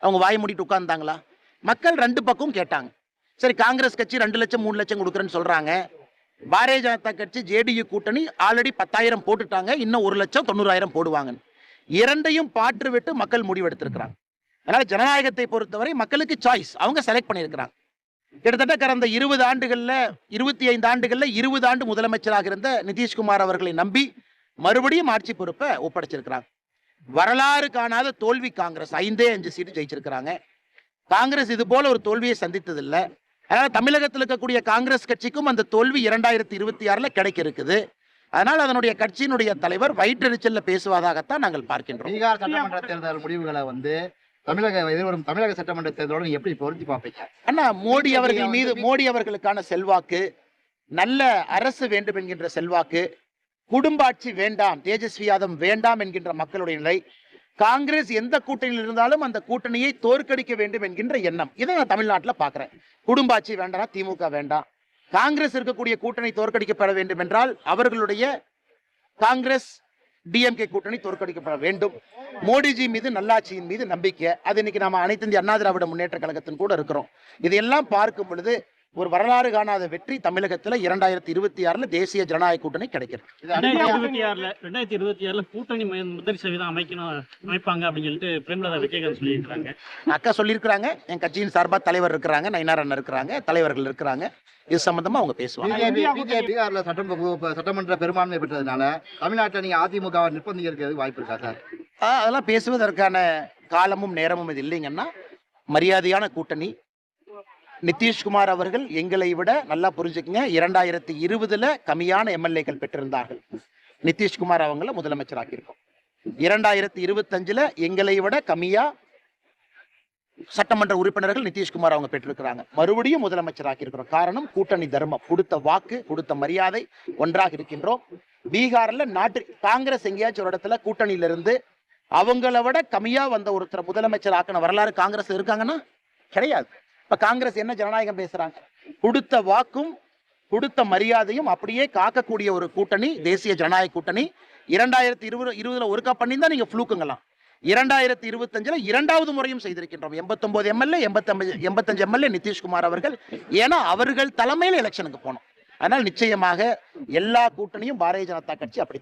அவங்க வாய் மூடிட்டு உட்கார்ந்தாங்களா? மக்கள் 2 பக்கம் கேட்டாங்க. சரி, காங்கிரஸ் கட்சி 2 லட்சம் 3 லட்சம் கொடுக்குறேன்னு சொல்றாங்க. பாரதிய ஜனதா கட்சி ஜேடியு கூட்டணி ஆல்ரெடி 10,000 போட்டுட்டாங்க, இன்னும் 1,90,000 போடுவாங்க. இரண்டையும் பாற்று விட்டு மக்கள் முடிவெடுத்திருக்கிறாங்க. அதனால ஜனநாயகத்தை பொறுத்தவரை மக்களுக்கு சாய்ஸ், அவங்க செலக்ட் பண்ணியிருக்கிறாங்க. கிட்டத்தட்ட கடந்த 20 ஆண்டுகள்ல 25 ஆண்டுகள்ல 20 ஆண்டு முதலமைச்சராக இருந்த நிதிஷ்குமார் அவர்களை நம்பி மறுபடியும் ஆட்சி பொறுப்பை ஒப்படைச்சிருக்கிறாங்க. வரலாறு காணாத தோல்வி காங்கிரஸ். 5 சீட்டு ஜெயிச்சிருக்கிறாங்க. காங்கிரஸ் இது போல ஒரு தோல்வியை சந்தித்ததில்லை. அதனால தமிழகத்தில் இருக்கக்கூடிய காங்கிரஸ் கட்சிக்கும் அந்த தோல்வி 2026 கிடைக்க இருக்குது. அதனால் அதனுடைய கட்சியினுடைய தலைவர் வயிற்றெரிச்சல்ல பேசுவதாகத்தான் நாங்கள் பார்க்கின்றோம். பீகார் சட்டமன்ற தேர்தல் முடிவுகளை எதிர்வரும் தமிழக சட்டமன்ற தேர்தலோடு எப்படி பொருத்தி பார்ப்பீங்க? அண்ணா, மோடி அவர்கள் மீது மோடி அவர்களுக்கான செல்வாக்கு, நல்ல அரசு வேண்டும் என்கின்ற செல்வாக்கு, குடும்பாட்சி வேண்டாம், தேஜஸ்வி யாதவ் வேண்டாம் என்கின்ற மக்களுடைய நிலை, காங்கிரஸ் எந்த கூட்டணியில் இருந்தாலும் அந்த கூட்டணியை தோற்கடிக்க வேண்டும் என்கின்ற எண்ணம், இதை நான் தமிழ்நாட்டில் பார்க்கிறேன். குடும்பாட்சி வேண்டாம், திமுக வேண்டாம். காங்கிரஸ் இருக்கக்கூடிய கூட்டணி தோற்கடிக்கப்பட வேண்டும் என்றால் அவர்களுடைய காங்கிரஸ் டிஎம்கே கூட்டணி தோற்கடிக்கப்பட வேண்டும். மோடிஜி மீது, நல்லாட்சியின் மீது நம்பிக்கை, அது இன்னைக்கு நம்ம அனைத்து இந்திய அண்ணா திராவிட முன்னேற்ற கழகத்தின் கூட இருக்கிறோம். இதையெல்லாம் பார்க்கும் பொழுது ஒரு வரலாறு காணாத வெற்றி தமிழகத்தில் 2026 தேசிய ஜனநாயக கூட்டணி கிடைக்கிறது. 2026 கூட்டணி முதல் சதவீதம் அமைப்பாங்க அப்படின்னு சொல்லிட்டு பிரேமலதா விஜயகாந்த் சொல்லியிருக்காங்க. அக்கா சொல்லியிருக்கிறாங்க. என் கட்சியின் சார்பாக தலைவர் இருக்கிறாங்க, நயினார் அண்ணன் இருக்கிறாங்க, தலைவர்கள் இருக்கிறாங்க. இது சம்பந்தமா அவங்க பேசுவாங்க. பீகார்ல சட்டமன்ற பெரும்பான்மை பெற்றதுனால தமிழ்நாட்டில் நீங்க அதிமுக நிர்பந்திக்கிறது வாய்ப்பு இருக்கா சார்? அதெல்லாம் பேசுவதற்கான காலமும் நேரமும் இது இல்லைங்கன்னா, மரியாதையான கூட்டணி. நிதிஷ்குமார் அவர்கள் எங்களை விட நல்லா புரிஞ்சுக்கங்க, 2020 கம்மியான எம்எல்ஏக்கள் பெற்றிருந்தார்கள். நிதிஷ்குமார் அவங்கள முதலமைச்சராக்கி இருக்கோம். 2025 எங்களை விட கம்மியா சட்டமன்ற உறுப்பினர்கள் நிதிஷ்குமார் அவங்க பெற்றிருக்கிறாங்க. மறுபடியும் முதலமைச்சராக்கி இருக்கிறோம். காரணம் கூட்டணி தர்மம், கொடுத்த வாக்கு, கொடுத்த மரியாதை, ஒன்றாக இருக்கின்றோம். பீகார்ல காங்கிரஸ் எங்கேயாச்சும் ஒரு இடத்துல கூட்டணியிலிருந்து அவங்கள விட கம்மியா வந்த ஒருத்தர் முதலமைச்சர் ஆக்கின வரலாறு காங்கிரஸ் இருக்காங்கன்னா கிடையாது. இப்ப காங்கிரஸ் என்ன ஜனநாயகம் பேசுறாங்க? கொடுத்த வாக்கும் கொடுத்த மரியாதையும் அப்படியே காக்கக்கூடிய ஒரு கூட்டணி தேசிய ஜனநாயக கூட்டணி. 2020 ஒருக்கா பண்ணி தான் நீங்க ஃப்ளூக்குங்கலாம். 2025 இரண்டாவது முறையும் செய்திருக்கின்றோம். 89 எம்எல்ஏ 85 எம்எல்ஏ நிதிஷ்குமார் அவர்கள். ஏன்னா அவர்கள் தலைமையில் எலெக்ஷனுக்கு போனோம். அதனால் நிச்சயமாக எல்லா கூட்டணியும் பாரதிய ஜனதா கட்சி அப்படி